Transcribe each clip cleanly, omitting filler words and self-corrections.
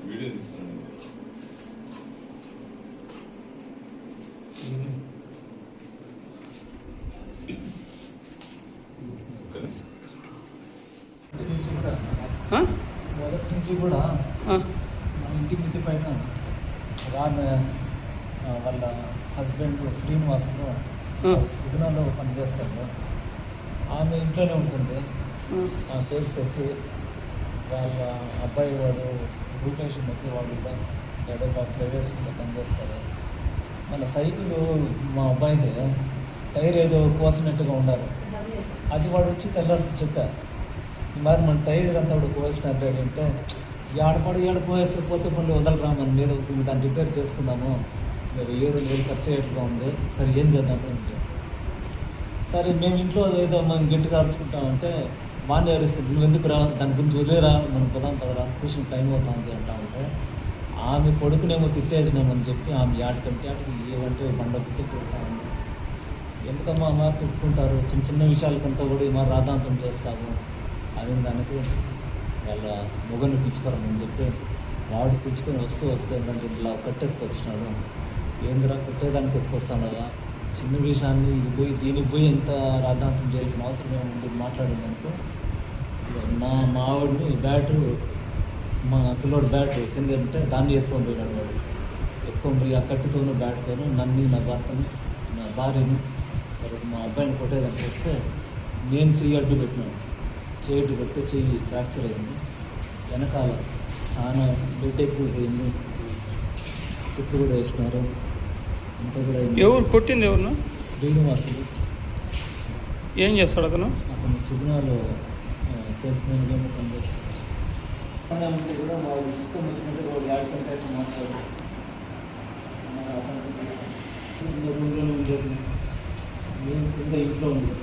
Video తీస్తాను. మొదటి నుంచి కూడా మన ఇంటి మిద్ది పైన ఆమె వాళ్ళ హస్బెండ్ శ్రీనివాసులు సుగుణంలో పనిచేస్తారు. ఆమె ఇంట్లోనే ఉంటుంది. ఆ పేరు శశి. వాళ్ళ అబ్బాయి వాడు రూపేష్ మెస్సి వాళ్ళు ప్రైవేట్ స్కూల్లో పనిచేస్తారు. మన సైకిల్ మా అబ్బాయికి టైర్ ఏదో కోసినట్టుగా ఉన్నారు. అది వాడు వచ్చి తెల్లారి చెప్పారు, మరి మన టైర్ అంతా వాడు కోసినట్టు అంటే ఏడ పోయేస్తే పోతే మళ్ళీ వదలరా మన మీద దాన్ని రిపేర్ చేసుకుందాము, 7,000 ఖర్చు అయ్యేట్టుగా ఉంది, సరే ఏం చేద్దాము అంటే సరే మేము ఇంట్లో ఏదో మనం గట్టిగా అరుచుకుంటామంటే బాగానే అరుస్తుంది. నువ్వు ఎందుకు రా, దాని గురించి వదిలేరా, మనం పదరా ట్యూషన్ టైం అవుతుంది అంటా ఉంటే ఆమె కొడుకునేమో తిట్టేసినామని చెప్పి ఆమె ఆటకంటే ఏమంటే బండొక్కితే తిడతా ఉంది. ఎందుకమ్మా అమ్మ తిట్టుకుంటారు, చిన్న చిన్న విషయాలకంతా కూడా మా రాధాంతం చేస్తాము అని దానికి వాళ్ళ మొగను పిలుచుకోరని చెప్పి వాడు పిలుచుకొని వస్తూ ఏంటంటే ఇలా కట్టెత్తుకొచ్చినాడు. ఏందిరా కొట్టేదానికి ఎత్తుకొస్తాను కదా, చిన్న విషయాన్ని ఇది దీనికి పోయి ఎంత రాద్ధాంతం చేయాల్సిన అవసరం ఏముంది మాట్లాడిందనుకో. మా ఆవిడని బ్యాటు, మా పిల్లోడు బ్యాటు కింద అంటే దాన్ని ఎత్తుకొని పోయినాడు. వాడు ఎత్తుకొని పోయి ఆ కట్టితోనూ బ్యాట్తోనూ నన్ను, నా భర్తని, నా భార్యని, తర్వాత మా అబ్బాయిని కొట్టేదానికి వస్తే నేను చెయ్యి అడ్డు పెట్టినాను. చెయ్యి అడ్డు పెడితే చెయ్యి ఫ్రాక్చర్ అయింది. వెనకాల చాలా బ్లడ్ ఎక్కువ అయింది. కుట్లు కూడా వేసినారు. అంతా కూడా ఎవరు కొట్టింది? ఎవరు? శ్రీనివాసులు. ఏం చేస్తాడు అతను? అతను సుగుణాలో సేల్స్మెన్గా పనిచేస్తాడు. కూడా మా ఇష్టం వచ్చినట్టు వాడు యాడ్ మాట్లాడు రూమ్లో ఉండేది. నేను కింద ఇంట్లో ఉంది.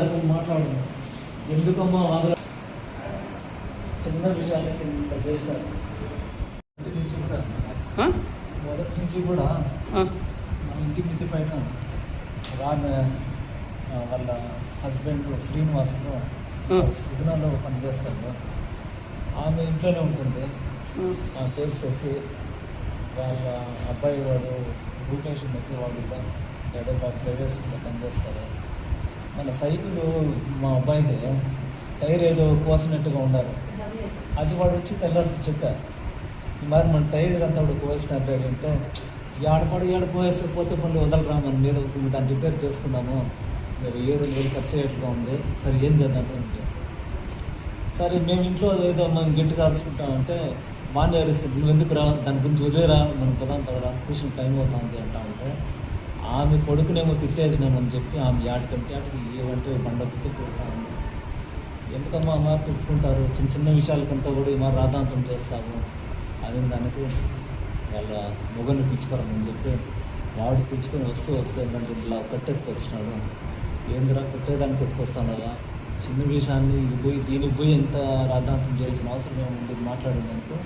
అసలు మాట్లాడను ఎందుకమ్మా ఆంధ్ర చిన్న విషయాలకి ఇంత చేసినారు. ఇంటి నుంచి కూడా మొదటి నుంచి కూడా మన ఇంటి మిద్ది పైన ఆమె వాళ్ళ హస్బెండ్ శ్రీనివాసులు సుగుణంలో పనిచేస్తారు. ఆమె ఇంట్లోనే ఉంటుంది. ఆ పేరు శశి. వాళ్ళ అబ్బాయి వాడు రూపేష్ మెస్సి వాళ్ళు ప్రైవేట్ స్కూల్లో పనిచేస్తారు. మన సైకిల్ మా అబ్బాయికి టైర్ ఏదో కోసినట్టుగా ఉన్నారు. అది వాడు వచ్చి తెల్లారి చెప్పారు, మరి మన టైర్ అంతా వాడు కోసినట్టు అంటే ఏడ పోయేస్తే పోతే మళ్ళీ వదలరా మన మీద దాన్ని రిపేర్ చేసుకుందాము, 7,000 ఖర్చు అయ్యేట్టుగా ఉంది, సరే ఏం చేద్దాము అంటే సరే మేము ఇంట్లో ఏదో మనం గట్టిగా అరుచుకుంటామంటే బాగానే అరుస్తుంది. నువ్వు ఎందుకు రా, దాని గురించి వదిలేరా, మనం పదరా ట్యూషన్ టైం అవుతుంది అంటా ఉంటే ఆమె కొడుకునేమో తిట్టేసినామని చెప్పి ఆమె ఆటకంటే ఏమంటే బండొక్కితే తిడతా ఉంది. ఎందుకమ్మా అమ్మ తిట్టుకుంటారు, చిన్న చిన్న విషయాలకంతా కూడా మా రాధాంతం చేస్తాము అని దానికి వాళ్ళ మొగను పిలుచుకోరని చెప్పి వాడు పిలుచుకొని వస్తూ ఏంటంటే ఇలా కట్టెత్తుకొచ్చినాడు. ఏందిరా కొట్టేదానికి ఎత్తుకొస్తాను కదా, చిన్న విషయాన్ని ఇది దీనికి పోయి ఎంత రాద్ధాంతం చేయాల్సిన అవసరం ఏముంది మాట్లాడిందనుకో.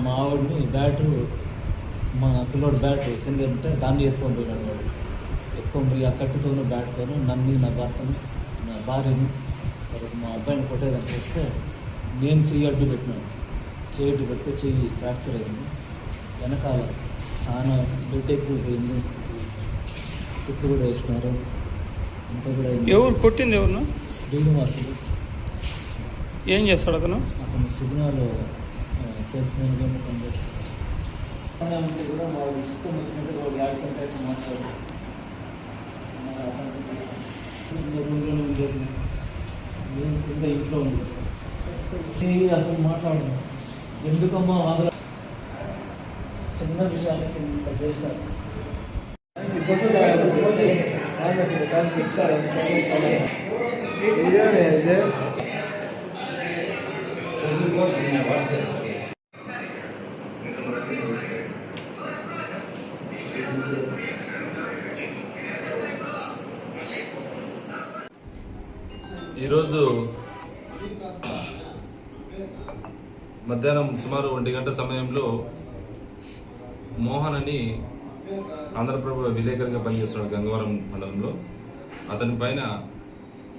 మా ఆవిడని బ్యాటు, మా పిల్లోడు బ్యాటు కింద అంటే దాన్ని ఎత్తుకొని పోయినాడు. వాడు ఎత్తుకొని పోయి ఆ కట్టితోనూ బ్యాట్తోనూ నన్ను, నా భర్తని, నా భార్యని, తర్వాత మా అబ్బాయిని కొట్టేదానికి వస్తే నేను చెయ్యి అడ్డు పెట్టినాను. చెయ్యి అడ్డు పెడితే చెయ్యి ఫ్రాక్చర్ అయింది. వెనకాల చాలా బ్లడ్ ఎక్కువ అయింది. కుట్లు కూడా వేసినారు. అంతా కూడా ఎవరు కొట్టింది? ఎవరు? శ్రీనివాసులు. ఏం చేస్తాడు అతను? అతను సుగుణాలో సేల్స్మెన్గా పనిచేస్తాడు. కూడా మా ఇష్టం వచ్చినట్టు వాడు యాడ్ మాట్లాడు రూమ్లో ఉండేది. నేను కింద ఇంట్లో ఉంది. అసలు మాట్లాడను ఎందుకమ్మా ఆంధ్ర చిన్న విషయాలకి ఇంత చేసినారు. ఈరోజు మధ్యాహ్నం సుమారు 1 గంట సమయంలో మోహన్ అని ఆంధ్రప్రభ విలేకరిగా పనిచేస్తున్నాడు గంగవరం మండలంలో. అతని పైన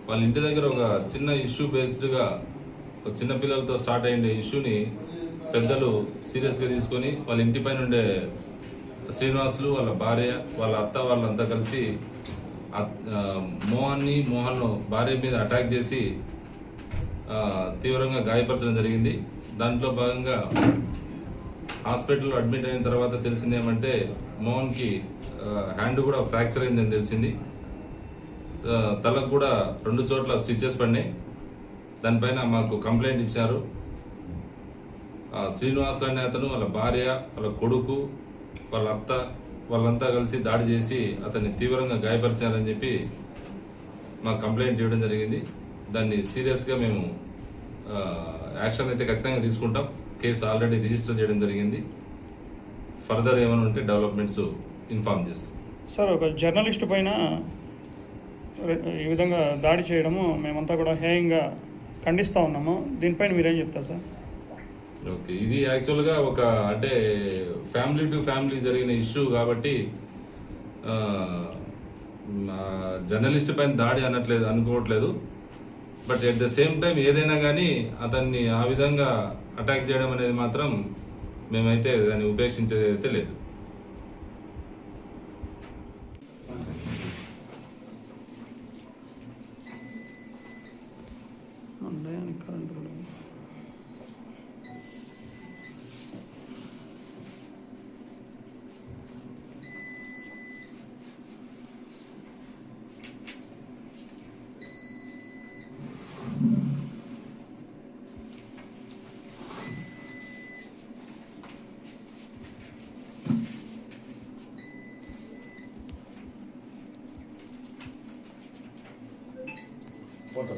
వాళ్ళ ఇంటి దగ్గర ఒక చిన్న ఇష్యూ బేస్డ్గా చిన్న పిల్లలతో స్టార్ట్ అయ్యే ఇష్యూని పెద్దలు సీరియస్గా తీసుకొని వాళ్ళ ఇంటి పైన ఉండే శ్రీనివాసులు, వాళ్ళ భార్య, వాళ్ళ అత్త వాళ్ళంతా కలిసి మోహన్ భార్య మీద అటాక్ చేసి తీవ్రంగా గాయపరచడం జరిగింది. దాంట్లో భాగంగా హాస్పిటల్లో అడ్మిట్ అయిన తర్వాత తెలిసింది ఏమంటే మోహన్కి హ్యాండ్ కూడా ఫ్రాక్చర్ అయిందని తెలిసింది. తలకు కూడా 2 చోట్ల స్టిచెస్ పడినాయి. దానిపైన మాకు కంప్లైంట్ ఇచ్చారు. శ్రీనివాసులు అనే అతను, వాళ్ళ భార్య, వాళ్ళ కొడుకు, వాళ్ళ అత్త వాళ్ళంతా కలిసి దాడి చేసి అతన్ని తీవ్రంగా గాయపరిచారని చెప్పి మాకు కంప్లైంట్ ఇవ్వడం జరిగింది. దాన్ని సీరియస్గా మేము యాక్షన్ అయితే ఖచ్చితంగా తీసుకుంటాం. కేసు ఆల్రెడీ రిజిస్టర్ చేయడం జరిగింది. ఫర్దర్ ఏమైనా ఉంటే డెవలప్మెంట్స్ ఇన్ఫార్మ్ చేస్తాం. సార్, ఒక జర్నలిస్ట్ పైన ఈ విధంగా దాడి చేయడము మేమంతా కూడా హేయంగా ఖండిస్తూ ఉన్నాము. దీనిపైన మీరేం చెప్తారు సార్? ఓకే, ఇది యాక్చువల్గా ఒక అంటే ఫ్యామిలీ టు ఫ్యామిలీ జరిగిన ఇష్యూ కాబట్టి జర్నలిస్ట్ పైన దాడి అనుకోవట్లేదు. But at the same time ఏదైనా కానీ అతన్ని ఆ విధంగా అటాక్ చేయడం అనేది మాత్రం మేమైతే దాన్ని ఉపేక్షించేది అయితే లేదు. ఫోటో